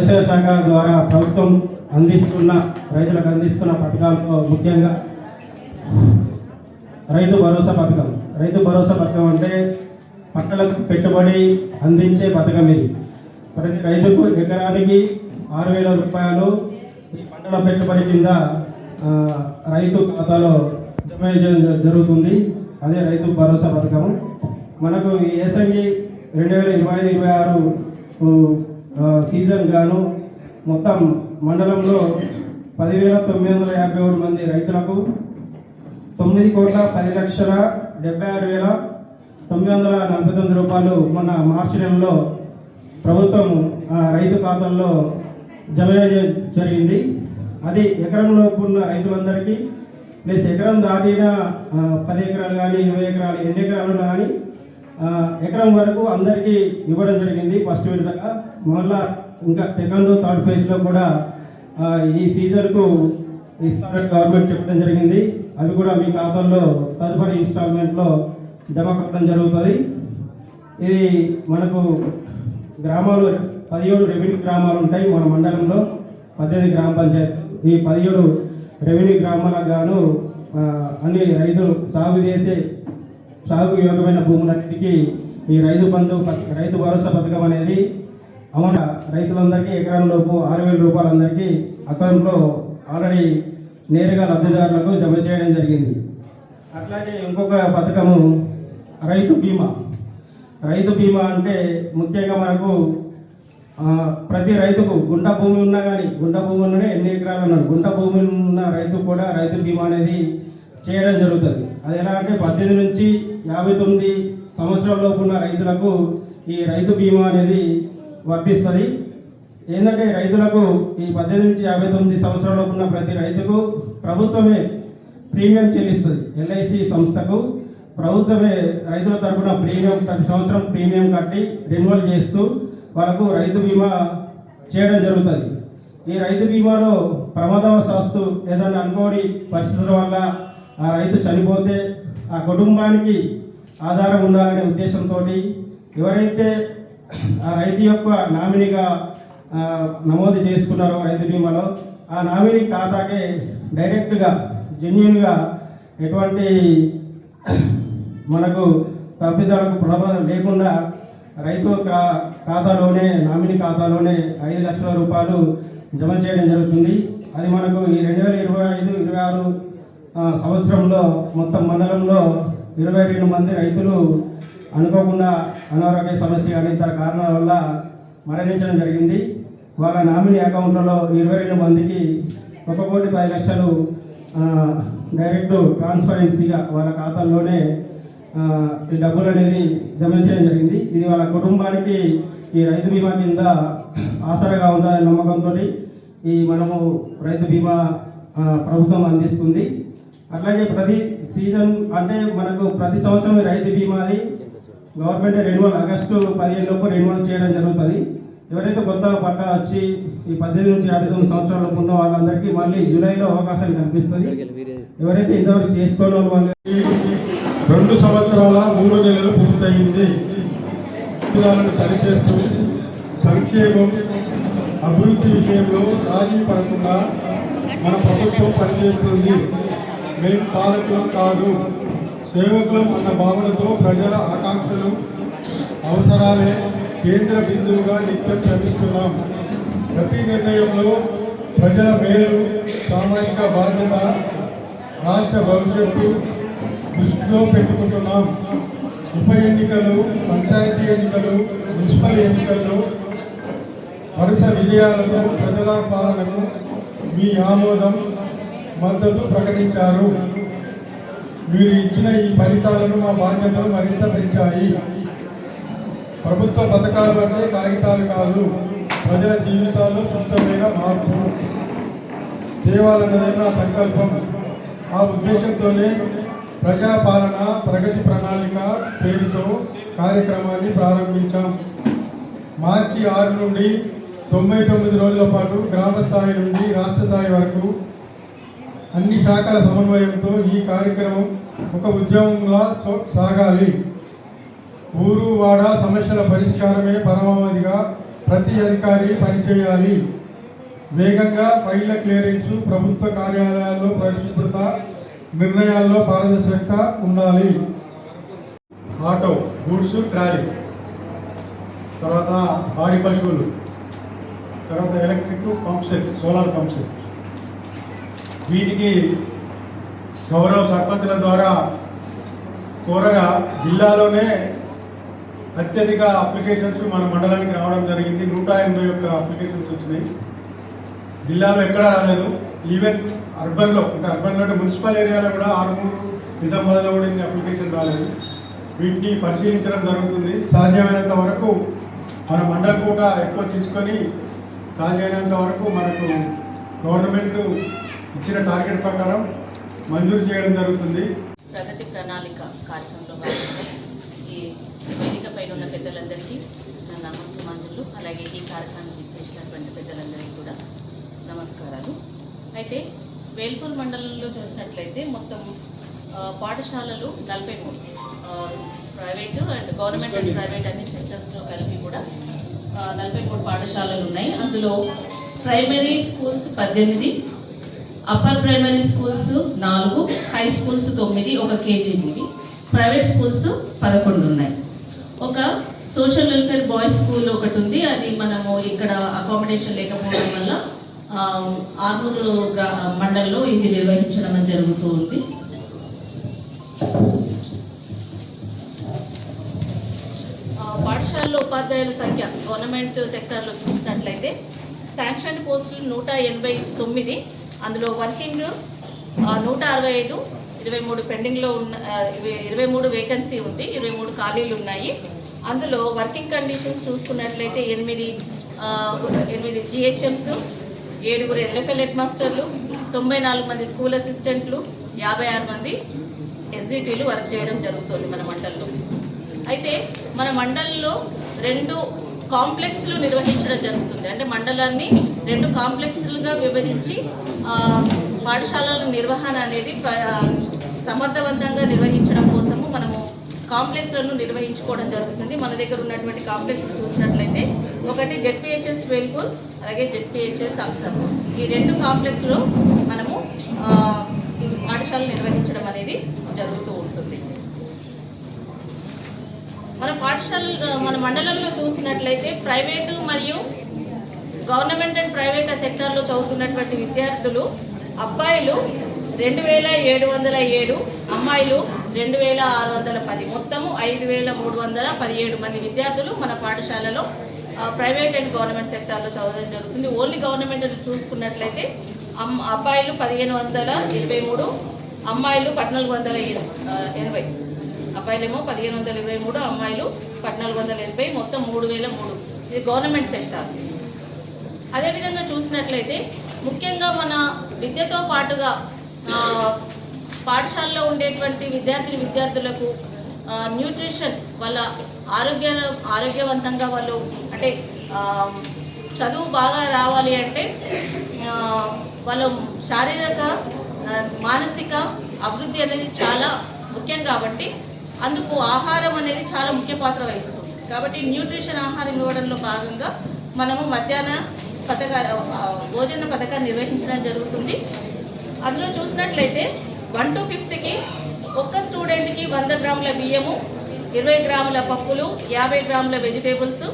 వ్యవసాయ శాఖ ద్వారా ప్రభుత్వం రైతులకు అందిస్తున్న పథకాలతో ముఖ్యంగా రైతు భరోసా పథకం. రైతు భరోసా పథకం అంటే పంటలకు పెట్టుబడి అందించే పథకం ఇది. ప్రతి రైతుకు ఎకరానికి 6,000 రూపాయలు ఈ పంటల పెట్టుబడి కింద రైతు ఖాతాలో జమ జరుగుతుంది. అదే రైతు భరోసా పథకం. మనకు ఈ ఏసంగి 2025-26 సీజన్ గాను మొత్తం మండలంలో 10,953 మంది రైతులకు 9,10,76,949 రూపాయలు మొన్న మార్చి నెలలో ప్రభుత్వం రైతు ఖాతాల్లో జమ జరిగింది. అది ఎకరంలో ఉన్న రైతులందరికీ ప్లస్ ఎకరం దాటిన 10 ఎకరాలు కానీ 20 ఎకరాలు ఎన్ని ఎకరాలు ఉన్నా కానీ ఎకరం వరకు అందరికీ ఇవ్వడం జరిగింది ఫస్ట్ విడతగా. మళ్ళా ఇంకా సెకండ్ థర్డ్ ఫేజ్లో కూడా ఈ సీజన్కు ఇస్తారని గవర్నమెంట్ చెప్పడం జరిగింది. అవి కూడా మీ ఖాతాల్లో తదుపరి ఇన్స్టాల్మెంట్లో జమ కట్టడం జరుగుతుంది. ఇది మనకు గ్రామాలు 17 రెవెన్యూ గ్రామాలు ఉంటాయి మన మండలంలో, 18 గ్రామ పంచాయతీ. ఈ 17 రెవెన్యూ గ్రామాలకు గాను అన్ని రైతులు సాగు యోగ్యమైన భూములన్నిటికీ ఈ రైతు భరోసా పథకం అనేది అమలు. రైతులందరికీ ఎకరంలోపు 6,000 రూపాయలు అందరికీ అకౌంట్లో ఆల్రెడీ నేరుగా లబ్ధిదారులకు జమ చేయడం జరిగింది. అట్లాగే ఇంకొక పథకము రైతు బీమా. రైతు బీమా అంటే ముఖ్యంగా మనకు ప్రతి రైతుకు గుంట భూమి ఉన్నా కానీ, గుంట భూమి ఉన్ననే ఎన్ని ఎకరాలు ఉన్నాడు, గుంట భూమి ఉన్న రైతు కూడా రైతు బీమా అనేది చేయడం జరుగుతుంది. అది ఎలా అంటే 18 నుంచి 59 సంవత్సరాలలోపు ఉన్న రైతులకు ఈ రైతు బీమా అనేది వర్తిస్తుంది. ఏంటంటే రైతులకు ఈ 18 నుంచి 59 సంవత్సరాలలోపు ఉన్న ప్రతి రైతుకు ప్రభుత్వమే ప్రీమియం చెల్లిస్తుంది. LIC సంస్థకు ప్రభుత్వమే రైతుల తరఫున ప్రీమియం ప్రతి సంవత్సరం ప్రీమియం కట్టి రెన్యువల్ చేస్తూ వాళ్ళకు రైతు బీమా చేయడం జరుగుతుంది. ఈ రైతు బీమాలో ప్రమాదవశాత్తు ఏదైనా అనుకోని పరిస్థితుల వల్ల ఆ రైతు చనిపోతే ఆ కుటుంబానికి ఆధారం ఉండాలనే ఉద్దేశంతో ఎవరైతే ఆ రైతు యొక్క నామినీగా నమోదు చేసుకున్నారో రైతు బీమాలో, ఆ నామినీ ఖాతాకే డైరెక్ట్గా జెన్యూన్గా ఎటువంటి మనకు తప్పిదాలకు ప్రభావం లేకుండా రైతు ఖాతాలోనే నామినీ ఖాతాలోనే 5 లక్షల రూపాయలు జమ చేయడం జరుగుతుంది. అది మనకు ఈ 2025-26 సంవత్సరంలో మొత్తం మండలంలో 22 మంది రైతులు అనుకోకుండా అనారోగ్య సమస్య కానీ ఇతర కారణాల వల్ల మరణించడం జరిగింది. వాళ్ళ నామినీ అకౌంట్లలో 22 మందికి 1,10,00,000 డైరెక్ట్ ట్రాన్స్పరెన్సీగా వాళ్ళ ఖాతాల్లోనే ఈ డబ్బులు అనేది జమ చేయడం జరిగింది. ఇది వాళ్ళ కుటుంబానికి ఈ రైతు బీమా కింద ఆసరాగా ఉండాలనే నమ్మకంతో ఈ మనము రైతు బీమా ప్రభుత్వం అందిస్తుంది. అట్లాగే ప్రతి సీజన్ అంటే మనకు ప్రతి సంవత్సరం రైతు బీమాది గవర్నమెంట్ రెన్యువల్ ఆగస్టు 15 లోపు రెన్యువల్ చేయడం జరుగుతుంది. ఎవరైతే కొత్త పట్టా వచ్చి ఈ 18 నుంచి 59 సంవత్సరాలకు ఉన్న వాళ్ళందరికీ మళ్ళీ జూలైలో అవకాశం కనిపిస్తుంది. ఎవరైతే ఇంతవరకు చేసుకోని వాళ్ళు 2 సంవత్సరాల 3 నెలలు పూర్తయింది. సరిచేస్తూ సంక్షేమం అభివృద్ధి విషయంలో రాజీ పడకుండా మన ప్రభుత్వం పనిచేస్తుంది. మేము పాలకులం కాదు, సేవకులం అన్న భావనతో ప్రజల ఆకాంక్షలు అవసరాలే కేంద్ర బిందువుగా నిత్యం శ్రమిస్తున్నాం. ప్రతి నిర్ణయంలో ప్రజల మేలు, సామాజిక బాధ్యత, రాష్ట్ర భవిష్యత్తు దృష్టిలో పెట్టుకుంటున్నాం. ఉప ఎన్నికలు, పంచాయతీ ఎన్నికలు, మున్సిపల్ ఎన్నికల్లో వరుస విజయాలతో ప్రజల పాలనకు మీ ఆమోదం, మద్దతు ప్రకటించారు. మీరు ఇచ్చిన ఈ ఫలితాలను మా బాధ్యతలు మరింత పెంచాయి. ప్రభుత్వ పథకాలు అంటే కాగితాలు కాదు, ప్రజల జీవితాల్లో సుష్టమైన మార్పు తేవాలన్నదే నా సంకల్పం. ఆ ఉద్దేశంతోనే ప్రజాపాలన ప్రగతి ప్రణాళిక పేరుతో కార్యక్రమాన్ని ప్రారంభించాం. మార్చి 6 నుండి 99 రోజుల పాటు గ్రామ స్థాయి నుండి రాష్ట్ర స్థాయి వరకు అన్ని శాఖల సమన్వయంతో ఈ కార్యక్రమం ఒక ఉద్యమంగా సాగాలి. ఊరు వాడ సమస్యల పరిష్కారమే పరమావధిగా ప్రతి అధికారి పనిచేయాలి. వేగంగా ఫైళ్ల క్లియరెన్స్, ప్రభుత్వ కార్యాలయాల్లో పరిశుభ్రత, నిర్ణయాల్లో పారదర్శకత ఉండాలి. ఆటో, గూడ్స్, ట్రాలీ, తర్వాత పాడి పశువులు, తర్వాత electric pump set, solar pump set, వీటికి గౌరవ సర్పంచుల ద్వారా కోరగా జిల్లాలోనే అత్యధిక అప్లికేషన్స్ మన మండలానికి రావడం జరిగింది. 181 అప్లికేషన్స్ వచ్చినాయి. జిల్లాలో ఎక్కడా రాలేదు. ఈవెన్ అర్బన్లో, అంటే అర్బన్లో అంటే మున్సిపల్ ఏరియాలో కూడా ఆర్మూరు, నిజామాబాద్లో కూడా ఇన్ని అప్లికేషన్ రాలేదు. వీటిని పరిశీలించడం జరుగుతుంది. సాధ్యమైనంత వరకు మన మండల పూట ఎక్కువ తీసుకొని సాధ్యమైనంత వరకు మనకు గవర్నమెంట్ ఇచ్చిన టార్గెట్ ప్రకారం మంజూరు చేయడం జరుగుతుంది. ప్రగతి ప్రణాళిక కార్యక్రమంలో భాగంగా ఈ వేదిక పైన ఉన్న పెద్దలందరికీ నా నమస్సుమాంజలు, అలాగే ఈ కార్యక్రమానికి ఇచ్చేసినటువంటి పెద్దలందరికీ కూడా నమస్కారాలు. అయితే వేల్పూర్ మండలంలో చూసినట్లయితే మొత్తం పాఠశాలలు 43, private and government and private అన్ని సెక్టర్స్లో కలిపి కూడా 43 పాఠశాలలు ఉన్నాయి. అందులో primary schools 18, upper primary schools 4, high schools 9, ఒక కేజీబీవి, ప్రైవేట్ స్కూల్స్ 11 ఉన్నాయి. ఒక సోషల్ వెల్ఫేర్ బాయ్స్ స్కూల్ ఒకటి ఉంది. అది మనము ఇక్కడ అకామిడేషన్ లేకపోవడం వల్ల ఆర్మూరు మండలంలో ఇది నిర్వహించడం జరుగుతూ ఉంది. పాఠశాలలో ఉపాధ్యాయుల సంఖ్య గవర్నమెంట్ సెక్టార్లో చూసినట్లయితే శాంక్షన్ పోస్టులు 189, అందులో వర్కింగ్ 165, 23 పెండింగ్లో ఉన్న 23 వేకెన్సీ ఉంది, 23 ఖాళీలు ఉన్నాయి. అందులో వర్కింగ్ కండిషన్స్ చూసుకున్నట్లయితే 8 జిహెచ్ఎంస్, 7 ఎల్ఎఫ్ఎల్ హెడ్ మాస్టర్లు, 94 మంది స్కూల్ అసిస్టెంట్లు, 56 మంది ఎస్జిటీలు వర్క్ చేయడం జరుగుతుంది మన మండలంలో. అయితే మన మండలంలో 2 కాంప్లెక్స్లు నిర్వహించడం జరుగుతుంది. అంటే మండలాన్ని 2 కాంప్లెక్స్లుగా విభజించి పాఠశాలల నిర్వహణ అనేది సమర్థవంతంగా నిర్వహించడం కోసము మనము కాంప్లెక్స్లను నిర్వహించుకోవడం జరుగుతుంది. మన దగ్గర ఉన్నటువంటి కాంప్లెక్స్లు చూసినట్లయితే ఒకటి జెడ్పిహెచ్ఎస్ వేల్పూర్, అలాగే జెడ్పిహెచ్ఎస్ అక్సర్. ఈ 2 కాంప్లెక్స్లో మనము ఈ పాఠశాలలు నిర్వహించడం అనేది జరుగుతూ ఉంటుంది. మన మండలంలో చూసినట్లయితే ప్రైవేటు మరియు గవర్నమెంట్ అండ్ ప్రైవేట్ సెక్టార్లో చదువుతున్నటువంటి విద్యార్థులు అబ్బాయిలు 2707, అమ్మాయిలు 2610, మొత్తము 5317 మంది విద్యార్థులు మన పాఠశాలలో ప్రైవేట్ అండ్ గవర్నమెంట్ సెక్టార్లో చదవడం జరుగుతుంది. ఓన్లీ గవర్నమెంట్ చూసుకున్నట్లయితే అబ్బాయిలు 1523, అమ్మాయిలు 1480. అబ్బాయిలేమో 1523, అమ్మాయిలు 1480, మొత్తం 3003. ఇది గవర్నమెంట్ సెక్టార్. అదేవిధంగా చూసినట్లయితే ముఖ్యంగా మన విద్యతో పాటుగా పాఠశాలలో ఉండేటువంటి విద్యార్థులకు న్యూట్రిషన్, వాళ్ళ ఆరోగ్యవంతంగా వాళ్ళు అంటే చదువు బాగా రావాలి అంటే వాళ్ళ శారీరక మానసిక అభివృద్ధి అనేది చాలా ముఖ్యం. కాబట్టి అందుకు ఆహారం అనేది చాలా ముఖ్య పాత్ర వహిస్తుంది. కాబట్టి న్యూట్రిషన్ ఆహారం ఇవ్వడంలో భాగంగా మనము మధ్యాహ్న భోజన పథకాన్ని నిర్వహించడం జరుగుతుంది. అందులో చూసినట్లయితే 1 to 5కి ఒక్క స్టూడెంట్కి 100 గ్రాముల బియ్యము, 20 గ్రాముల పప్పులు, 50 గ్రాముల వెజిటేబుల్స్,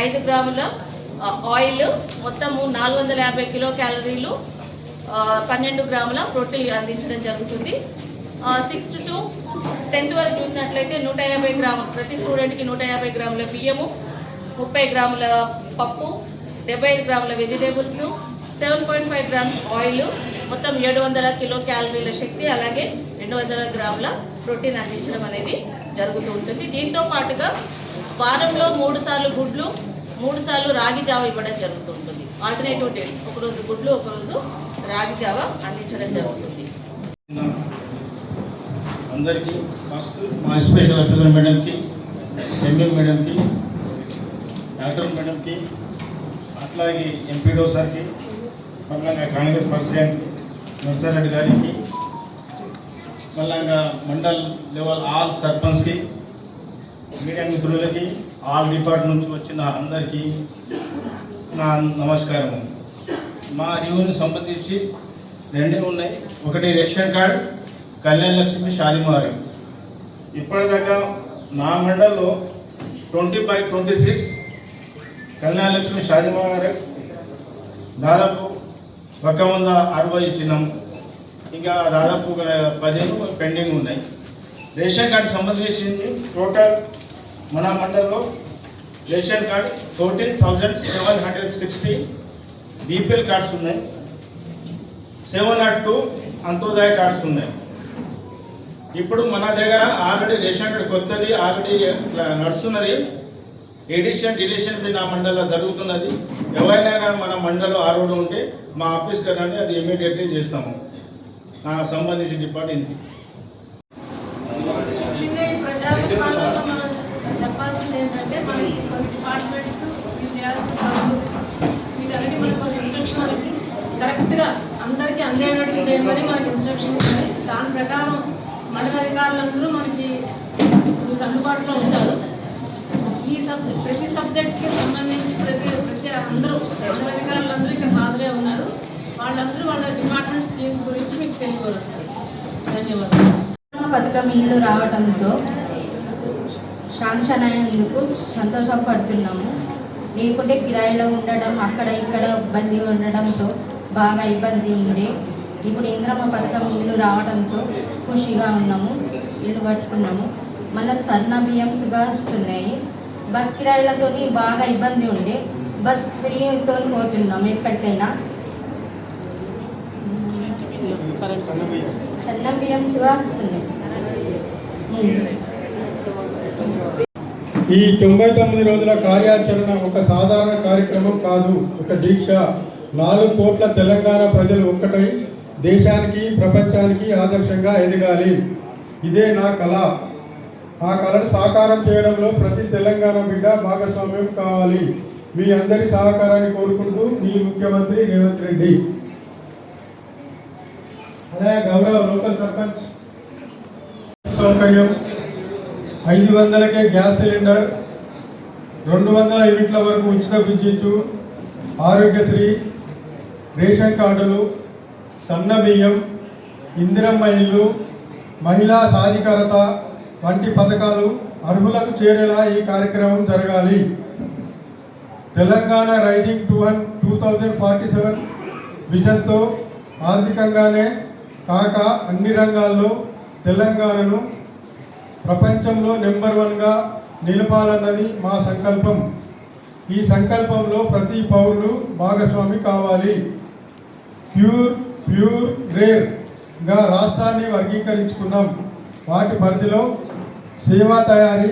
5 గ్రాముల ఆయిల్, మొత్తము 450 కిలో క్యాలరీలు, 12 గ్రాముల ప్రోటీన్ అందించడం జరుగుతుంది. 6th to 10th వరకు చూసినట్లయితే 150 గ్రాములు, ప్రతి స్టూడెంట్కి 150 గ్రాముల బియ్యము, 30 గ్రాముల పప్పు, 75 గ్రాముల వెజిటేబుల్స్, 7.5 గ్రామ్స్ ఆయిల్, మొత్తం 700 కిలో క్యాలరీల శక్తి, అలాగే 200 గ్రాముల ప్రోటీన్ అందించడం అనేది జరుగుతూ ఉంటుంది. దీంతో పాటుగా వారంలో 3 సార్లు గుడ్లు, 3 సార్లు రాగి జావ ఇవ్వడం జరుగుతుంటుంది. ఆల్టర్నేటివ్ డేట్స్, ఒకరోజు గుడ్లు, ఒకరోజు రాగి జావ అందించడం జరుగుతుంది. అందరికీ ఫస్ట్ మా స్పెషల్ ఆఫీసర్ మేడంకి, ఎంఎం మేడంకి, డాక్టర్ మేడంకి, అట్లాగే ఎంపీడో సార్కి, మళ్ళా కాంగ్రెస్ ప్రెసిడెంట్ నర్సారెడ్డి గారికి, మళ్ళా మండల్ లెవెల్ ఆల్ సర్పంచ్కి, మీడియా మిత్రులకి, ఆల్ డిపార్ట్మెంట్ నుంచి వచ్చిన అందరికీ నా నమస్కారం. మా రివ్యూని సంబంధించి రెండే ఉన్నాయి. ఒకటి రేషన్ కార్డ్, కళ్యాణ లక్ష్మి షాదిమారి. ఇప్పటిదాకా నా మండల్లో 20/26 కళ్యాణ లక్ష్మి షాదిమారి దాదాపు 160 ఇచ్చినాం. ఇంకా దాదాపు 15 పెండింగ్ ఉన్నాయి. రేషన్ కార్డు సంబంధించింది టోటల్ మన మండలంలో రేషన్ కార్డ్ 14,760 బీపీఎల్ కార్డ్స్ ఉన్నాయి. 702 అంత్యోదయ కార్డ్స్ ఉన్నాయి. ఇప్పుడు మన దగ్గర ఆల్రెడీ రేషన్ కార్డు కొత్తది ఆల్రెడీ నడుస్తున్నది. ఎడిషన్ డిలీషన్ నా మండలంలో జరుగుతున్నది. ఎవరైనా మన మండలంలో ఆరోగ్యం ఉంటే మా ఆఫీస్కి రండి, అది ఇమీడియట్లీ చేస్తాము. నాకు సంబంధించిన డిపార్ట్మెంట్ చెప్పాల్సింది ఏంటంటే మనకి కొన్ని డిపార్ట్మెంట్స్ మీరు చేయాల్సిన పనులు వీటన్నిటి మనకు కొన్ని ఇన్స్ట్రక్షన్ మనకి కరెక్ట్గా అందరికీ అందేటట్టు చేయమని మనకి ఇన్స్ట్రక్షన్స్ ఉన్నాయి. దాని ప్రకారం మండల అధికారులందరూ మనకి మీకు అందుబాటులో ఉంటారు. ఈ ప్రతి సబ్జెక్ట్కి సంబంధించి ప్రతి అందరూ మండల అధికారులందరూ ఇక్కడ హాజరే ఉన్నారు. వాళ్ళందరూ వాళ్ళ డిపార్ట్మెంట్ స్కీమ్స్ గురించి మీకు తెలియపరుస్తారు. ధన్యవాదాలు. పథకం ఇల్లు రావడంతో శాంక్షన్ అయినందుకు సంతోషపడుతున్నాము. లేకుంటే కిరాయిలో ఉండడం, అక్కడ ఇక్కడ ఇబ్బంది ఉండడంతో బాగా ఇబ్బంది ఉండే. ఇప్పుడు ఇంద్రమ్మ పథకం ఇల్లు రావడంతో ఖుషిగా ఉన్నాము. ఇల్లు కట్టుకున్నాము. మనకు సన్న బియ్యంసుగా వస్తున్నాయి. బస్ కిరాయిలతో బాగా ఇబ్బంది ఉండే. బస్ ఫ్రీతో పోతున్నాము ఎక్కడికైనా. సన్న బియ్యంసుగా వస్తున్నాయి. ఈ 99 రోజుల కార్యాచరణ ఒక సాధారణ కార్యక్రమం కాదు, ఒక దీక్ష. 4 కోట్ల తెలంగాణ ప్రజలు ఒక్కటై దేశానికి ప్రపంచానికి ఆదర్శంగా ఎదగాలి. ఇదే నా కళ. ఆ కళను సాకారం చేయడంలో ప్రతి తెలంగాణ బిడ్డ భాగస్వామ్యం కావాలి. మీ అందరి సహకారాన్ని కోరుకుంటూ మీ ముఖ్యమంత్రి రేవంత్ రెడ్డి. అలాగే గౌరవ లోకల్ సర్పంచ్ సౌకర్యం 500కే గ్యాస్ సిలిండర్, 200 యూనిట్ల వరకు ఉచిత విద్యుత్తు, ఆరోగ్యశ్రీ, రేషన్ కార్డులు, సన్న బియ్యం, ఇందిరమ్మ ఇల్లు, మహిళా సాధికారత వంటి పథకాలు అర్హులకు చేరేలా ఈ కార్యక్రమం జరగాలి. తెలంగాణ రైజింగ్ 2047 విజన్తో ఆర్థికంగానే కాక అన్ని రంగాల్లో తెలంగాణను ప్రపంచంలో నెంబర్ 1గా నిలపాలన్నది మా సంకల్పం. ఈ సంకల్పంలో ప్రతి పౌరుడు భాగస్వామి కావాలి. ప్యూర్ రేర్గా రాష్ట్రాన్ని వర్గీకరించుకున్నాం. వాటి పరిధిలో సేవా తయారీ,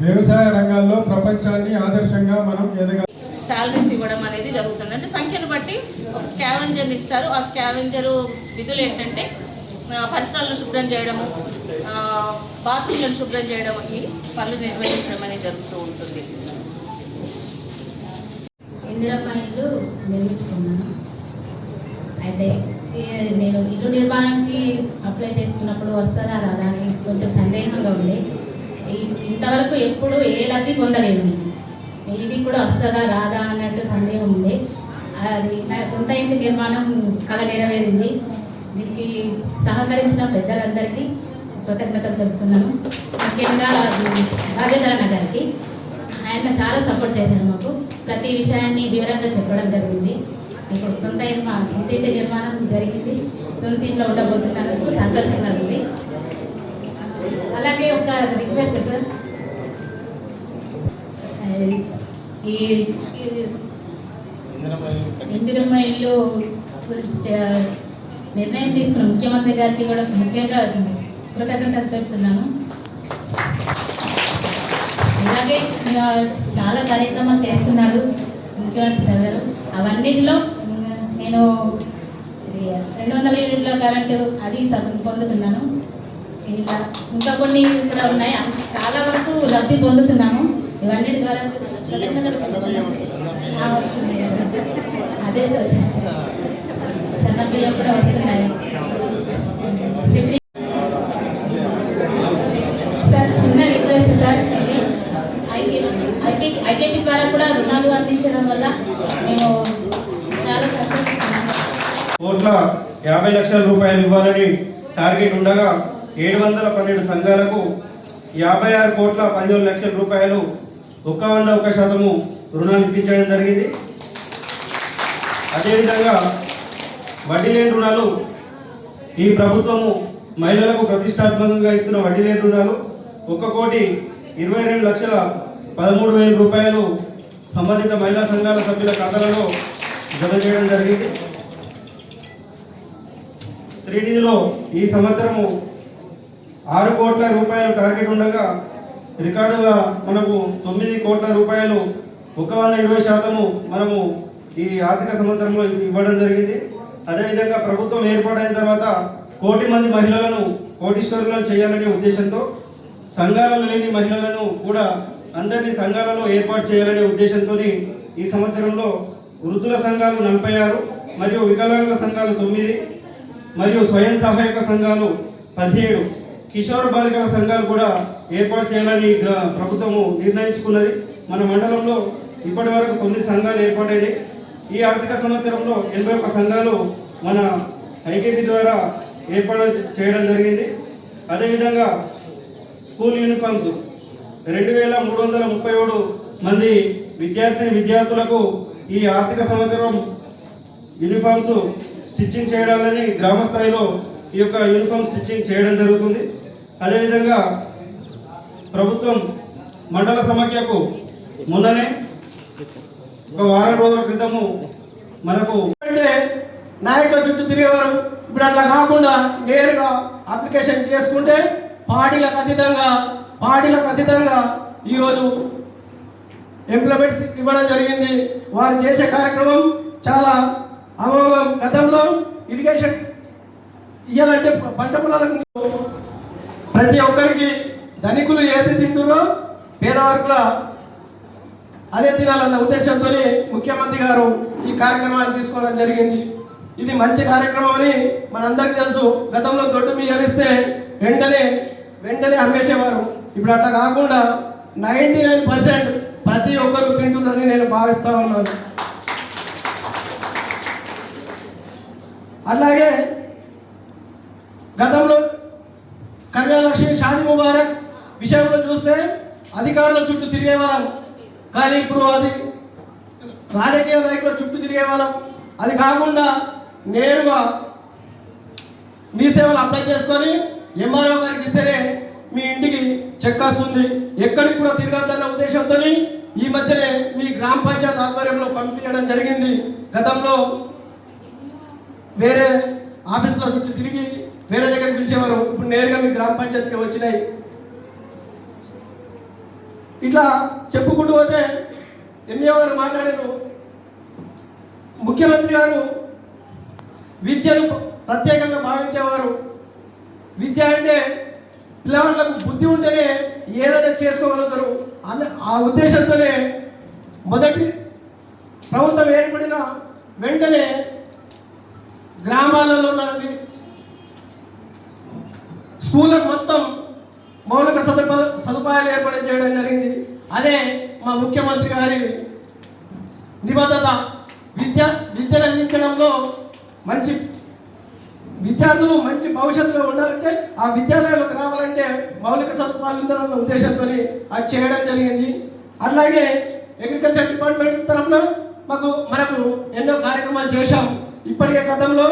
వ్యవసాయ రంగాల్లో ప్రపంచాన్ని ఆదర్శంగా మనం ఎదగాలి. శాలరీస్ ఇవ్వడం అనేది జరుగుతుంది. అంటే సంఖ్యను బట్టి ఒక స్కావెంజర్ని ఇస్తారు. ఆ స్కావెంజరు విధులు ఏంటంటే పరిసరాలను శుభ్రం చేయడము, బాత్రూమ్లను శుభ్రం చేయడం, ఈ పనులు నిర్వహించడం అనేది జరుగుతూ ఉంటుంది. ఇందిరమ్మ ఇల్లు నిర్మించుకున్నాను. అయితే నేను ఇల్లు నిర్మాణానికి అప్లై చేసుకున్నప్పుడు వస్తారా రాదా అని కొంచెం సందేహంగా ఉంది. ఇంతవరకు ఎప్పుడు ఏ లబ్ధి పొందలేదు. ఇది కూడా వస్తుందా రాదా అన్నట్టు సందేహం ఉంది. అది నా సొంత ఇంటి నిర్మాణం కళ నెరవేరింది. దీనికి సహకరించిన పెద్దలందరికీ కృతజ్ఞతలు చెప్తున్నాను. ముఖ్యంగా రాజేంద్ర గారికి, ఆయన చాలా సపోర్ట్ చేశారు మాకు. ప్రతి విషయాన్ని వివరంగా చెప్పడం జరిగింది. ఇప్పుడు సొంత ఇంటి నిర్మాణం జరిగింది. సొంత ఇంట్లో ఉండబోతున్నందుకు సంతోషంగా ఉంది. అలాగే ఒక రిక్వెస్ట్, ఈ ఇందిరమ్మ ఇల్లు గురించి నిర్ణయం తీసుకున్న ముఖ్యమంత్రి గారికి కూడా ముఖ్యంగా కృతజ్ఞతలు చెప్తున్నాను. అలాగే చాలా కార్యక్రమాలు చేస్తున్నాడు ముఖ్యమంత్రి గారు. అవన్నిటిలో నేను 200 యూనిట్ల కరెంటు అది పొందుతున్నాను. ఇలా ఇంకా కొన్ని కూడా ఉన్నాయి. చాలా వరకు లబ్ధి పొందుతున్నాము. ఇవన్నిటి ద్వారా అదే సన్న బియ్యం కూడా వస్తున్నాయి. సార్ చిన్న రిక్వెస్ట్ సార్, ఇది ఐకేపీ ద్వారా కూడా రుణాలు అందించడం వల్ల 50 లక్షల రూపాయలు ఇవ్వాలని టార్గెట్ ఉండగా 712 సంఘాలకు 56 కోట్ల 17 లక్షల రూపాయలు 101% రుణాలు ఇప్పించడం జరిగింది. అదేవిధంగా వడ్డీ లేని రుణాలు ఈ ప్రభుత్వము మహిళలకు ప్రతిష్టాత్మకంగా ఇస్తున్న వడ్డీ లేని రుణాలు 1,22,13,13,000 రూపాయలు సంబంధిత మహిళా సంఘాల సభ్యుల ఖాతాలలో జమ చేయడం జరిగింది. స్త్రీ నిధిలో ఈ సంవత్సరము 6 కోట్ల రూపాయలు టార్గెట్ ఉండగా రికార్డుగా మనకు 9 కోట్ల రూపాయలు 120% మనము ఈ ఆర్థిక సంవత్సరంలో ఇవ్వడం జరిగింది. అదేవిధంగా ప్రభుత్వం ఏర్పాటైన తర్వాత 1 కోటి మంది మహిళలను కోటీశ్వరులను చేయాలనే ఉద్దేశంతో సంఘాలలో లేని మహిళలను కూడా అందరినీ సంఘాలలో ఏర్పాటు చేయాలనే ఉద్దేశంతో ఈ సంవత్సరంలో వృద్ధుల సంఘాలు 46 మరియు వికలాంగుల సంఘాలు 9 మరియు స్వయం సహాయక సంఘాలు 17 కిషోర్ బాలికల సంఘాలు కూడా ఏర్పాటు చేయాలని ప్రభుత్వము నిర్ణయించుకున్నది. మన మండలంలో ఇప్పటి వరకు 9 సంఘాలు ఏర్పాటైనాయి. ఈ ఆర్థిక సంవత్సరంలో 81 సంఘాలు మన ఐకేపీ ద్వారా ఏర్పాటు చేయడం జరిగింది. అదేవిధంగా స్కూల్ యూనిఫామ్స్ 2,337 మంది విద్యార్థులకు ఈ ఆర్థిక సంవత్సరం యూనిఫామ్స్ స్టిచ్చింగ్ చేయడాలని గ్రామ స్థాయిలో ఈ యొక్క యూనిఫామ్ స్టిచ్చింగ్ చేయడం జరుగుతుంది. అదేవిధంగా ప్రభుత్వం మండల సమాఖ్యకు మొన్ననే ఒక వారం రోజుల క్రితము మనకు అంటే నాయకుల చుట్టూ తిరిగేవారు. ఇప్పుడు అట్లా కాకుండా నేరుగా అప్లికేషన్ చేసుకుంటే పార్టీలకు అతీతంగా ఈరోజు ఎంప్లాయ్మెంట్స్ ఇవ్వడం జరిగింది. వారు చేసే కార్యక్రమం చాలా అమోఘం. గతంలో ఇరిగేషన్ ఇవ్వాలంటే పంట పొలాలకు ప్రతి ఒక్కరికి ధనికులు ఏది తింటున్నారో పేదవారు అదే తినాలన్న ఉద్దేశంతో ముఖ్యమంత్రి గారు ఈ కార్యక్రమాన్ని తీసుకోవడం జరిగింది. ఇది మంచి కార్యక్రమం అని మనందరికీ తెలుసు. గతంలో దొడ్డు బియ్యం ఇస్తే వెంటనే అమ్మేసేవారు. ఇప్పుడు అట్లా కాకుండా 99% ప్రతి ఒక్కరు తింటుందని నేను భావిస్తా ఉన్నాను. అట్లాగే గతంలో కళ్యాణలక్ష్మి షాదీ ముబారక్ విషయంలో చూస్తే అధికారుల చుట్టూ తిరిగేవాళ్ళం, కానీ ఇప్పుడు అది రాజకీయ నాయకుల చుట్టూ తిరిగేవాళ్ళం. అది కాకుండా నేరుగా మీ సేవలు అప్లై చేసుకొని ఎంఆర్ఓ గారికి ఇస్తేనే మీ ఇంటికి చెక్ వస్తుంది. ఎక్కడికి కూడా తిరగద్దన్న ఉద్దేశంతో ఈ మధ్యనే మీ గ్రామ పంచాయతీ ఆధ్వర్యంలో పంపించడం జరిగింది. గతంలో వేరే ఆఫీసుల చుట్టూ తిరిగి వేరే దగ్గరికి పిలిచేవారు, ఇప్పుడు నేరుగా మీ గ్రామ పంచాయతీకి వచ్చినాయి. ఇట్లా చెప్పుకుంటూ పోతే ఎంఏ గారు మాట్లాడారు. ముఖ్యమంత్రి గారు విద్యను ప్రత్యేకంగా భావించేవారు. విద్య అంటే పిల్లవాళ్ళకు బుద్ధి ఉంటేనే ఏదైనా చేసుకోగలుగుతారు ఆ ఉద్దేశంతోనే మొదటి ప్రభుత్వం ఏర్పడిన వెంటనే గ్రామాలలో స్కూళ్ళకు మొత్తం మౌలిక సదుపాయాలు ఏర్పాటు చేయడం జరిగింది. అదే మా ముఖ్యమంత్రి గారి నిబద్ధత. విద్యను అందించడంలో మంచి విద్యార్థులు మంచి భవిష్యత్తులో ఉండాలంటే ఆ విద్యాలయాలకు రావాలంటే మౌలిక సదుపాయాలు ఉండాలన్న ఉద్దేశంతో అది చేయడం జరిగింది. అట్లాగే అగ్రికల్చర్ డిపార్ట్మెంట్ తరఫున మనకు ఎన్నో కార్యక్రమాలు చేశాం. ఇప్పటికే గతంలో